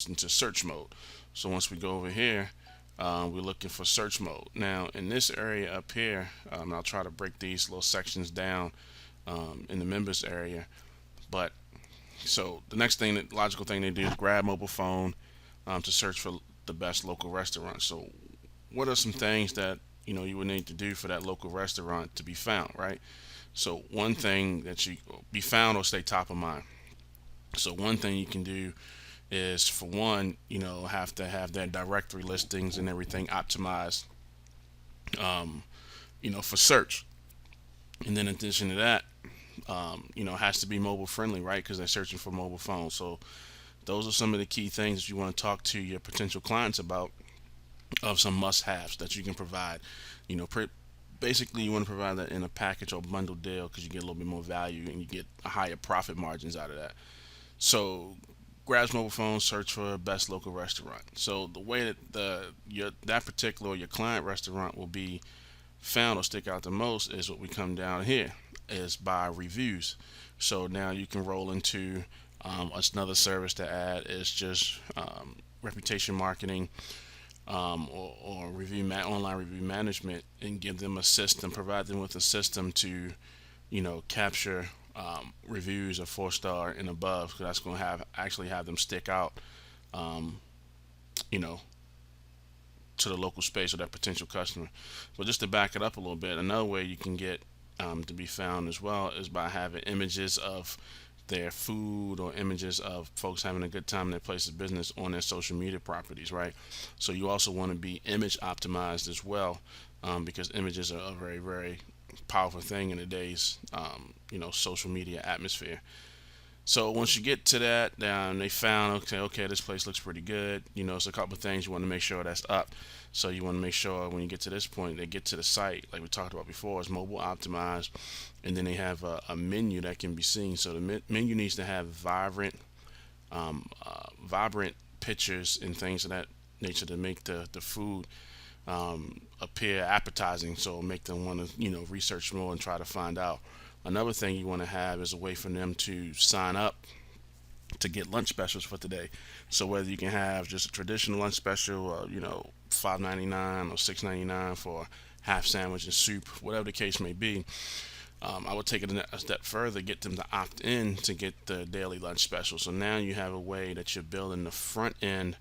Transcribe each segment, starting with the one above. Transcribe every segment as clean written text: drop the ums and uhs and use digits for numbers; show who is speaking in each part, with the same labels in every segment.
Speaker 1: into search mode. So once we go over here, we're looking for search mode. Now in this area up here, I'll try to break these little sections down in the members area. But so the next thing, that logical thing they do is grab mobile phone to search for the best local restaurant. So what are some things that you would need to do for that local restaurant to be found, right? So one thing that you be found or stay top of mind. So one thing you can do is, for one, have to have their directory listings and everything optimized, for search. And then in addition to that, it has to be mobile friendly, right? Because they're searching for mobile phones. So those are some of the key things that you want to talk to your potential clients about, of some must-haves that you can provide. You know, basically you want to provide that in a package or bundle deal, because you get a little bit more value and you get higher profit margins out of that. So grabs mobile phone, search for best local restaurant. So the way that that particular, your client restaurant, will be found or stick out the most is what we come down here, is by reviews. So now you can roll into another service to add is just reputation marketing, or online review management, and give them a system, provide them with a system to capture reviews of 4 star and above, because that's going to have them stick out, um, you know to the local space or that potential customer. But just to back it up a little bit, another way you can get to be found as well is by having images of their food or images of folks having a good time in their place of business on their social media properties, right? So you also want to be image optimized as well, because images are a very, very powerful thing in today's social media atmosphere. So once you get to that, they found, okay, this place looks pretty good. It's a couple of things you want to make sure that's up. So you want to make sure when you get to this point, they get to the site, like we talked about before, is mobile optimized, and then they have a menu that can be seen. So the menu needs to have vibrant pictures and things of that nature to make the food appear appetizing. So make them want to research more and try to find out. Another thing you want to have is a way for them to sign up to get lunch specials for today. So whether you can have just a traditional lunch special, or $5.99 or $6.99 for half sandwich and soup, whatever the case may be, I would take it a step further, get them to opt in to get the daily lunch special. So now you have a way that you're building the front end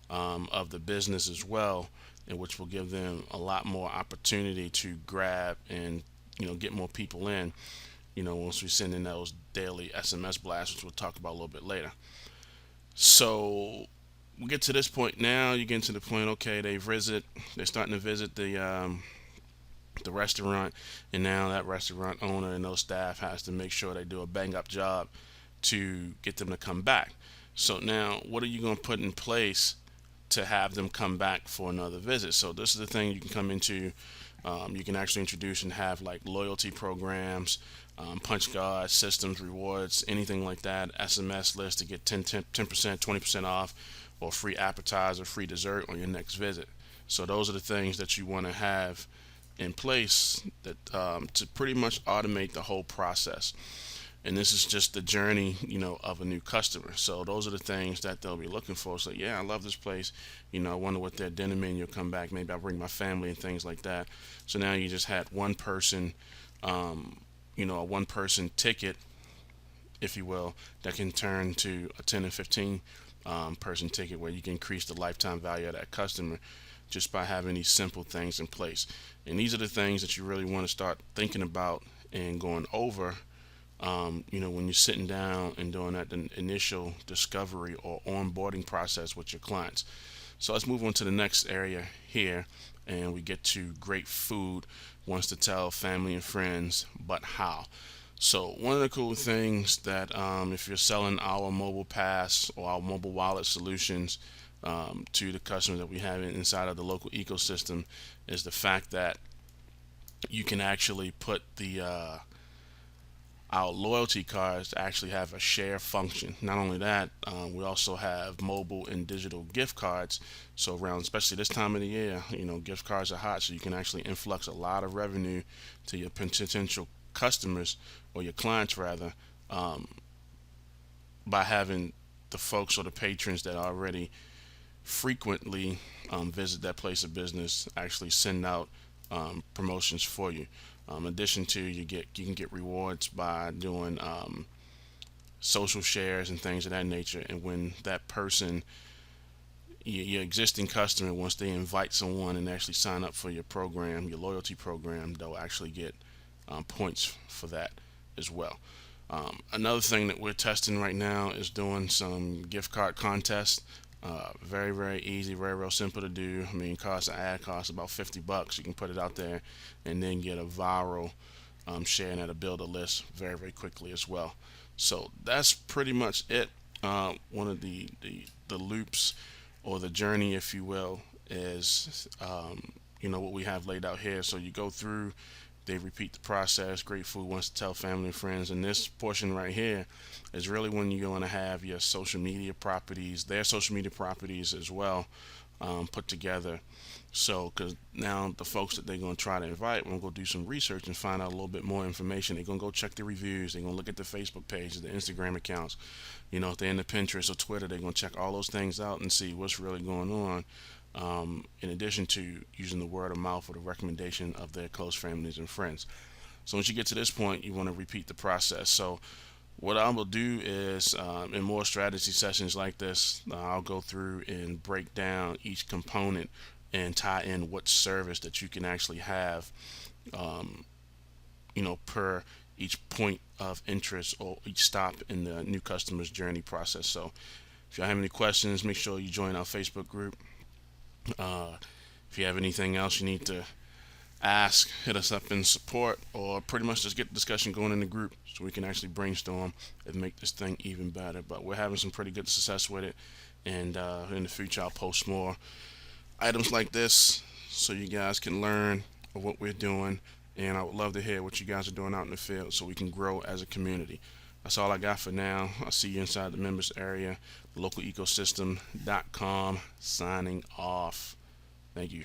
Speaker 1: of the business as well, and which will give them a lot more opportunity to grab and get more people in. Once we send in those daily SMS blasts, which we'll talk about a little bit later. So we get to this point now. You get to the point, okay, they're starting to visit the restaurant, and now that restaurant owner and those staff has to make sure they do a bang up job to get them to come back. So now, what are you going to put in place to have them come back for another visit? So this is the thing you can come into. You can actually introduce and have like loyalty programs, punch cards, systems, rewards, anything like that. SMS list to get 10%, 20% off, or free appetizer, free dessert on your next visit. So those are the things that you want to have in place that to pretty much automate the whole process. And this is just the journey, of a new customer. So those are the things that they'll be looking for. So yeah, I love this place. I wonder what their dinner menu will come back. Maybe I'll bring my family and things like that. So now you just had one person, a one-person ticket, if you will, that can turn to a 10 and 15 person ticket, where you can increase the lifetime value of that customer just by having these simple things in place. And these are the things that you really want to start thinking about and going over, when you're sitting down and doing that initial discovery or onboarding process with your clients. So let's move on to the next area here, and we get to great food wants to tell family and friends, but how? So one of the cool things that if you're selling our mobile pass or our mobile wallet solutions to the customers that we have inside of the local ecosystem, is the fact that you can actually put our loyalty cards actually have a share function. Not only that, we also have mobile and digital gift cards. So around, especially this time of the year, gift cards are hot, so you can actually influx a lot of revenue to your potential customers, or your clients rather, by having the folks or the patrons that already frequently visit that place of business actually send out promotions for you. In addition to you can get rewards by doing social shares and things of that nature. And when that person, your existing customer, once they invite someone and actually sign up for your program, your loyalty program, they'll actually get points for that as well. Another thing that we're testing right now is doing some gift card contests. Very, very easy, very, real simple to do. I mean, cost an ad costs about $50. You can put it out there and then get a viral share, and that'll build a list very, very quickly as well. So that's pretty much it. One of the loops or the journey, if you will, is what we have laid out here. So you go through, they repeat the process. Great food wants to tell family and friends, and this portion right here is really when you're going to have your social media properties, their social media properties as well, put together. So, because now the folks that they're going to try to invite, we're going to go do some research and find out a little bit more information. They're going to go check the reviews. They're going to look at the Facebook pages, the Instagram accounts. If they're into Pinterest or Twitter, they're going to check all those things out and see what's really going on. In addition to using the word of mouth or the recommendation of their close families and friends. So once you get to this point, you want to repeat the process. So what I will do is, in more strategy sessions like this, I'll go through and break down each component and tie in what service that you can actually have, per each point of interest or each stop in the new customer's journey process. So if y'all have any questions, make sure you join our Facebook group. If you have anything else you need to ask, hit us up in support, or pretty much just get the discussion going in the group so we can actually brainstorm and make this thing even better. But we're having some pretty good success with it, and in the future I'll post more items like this so you guys can learn of what we're doing, and I would love to hear what you guys are doing out in the field so we can grow as a community. That's all I got for now. I'll see you inside the members area, localecosystem.com, signing off. Thank you.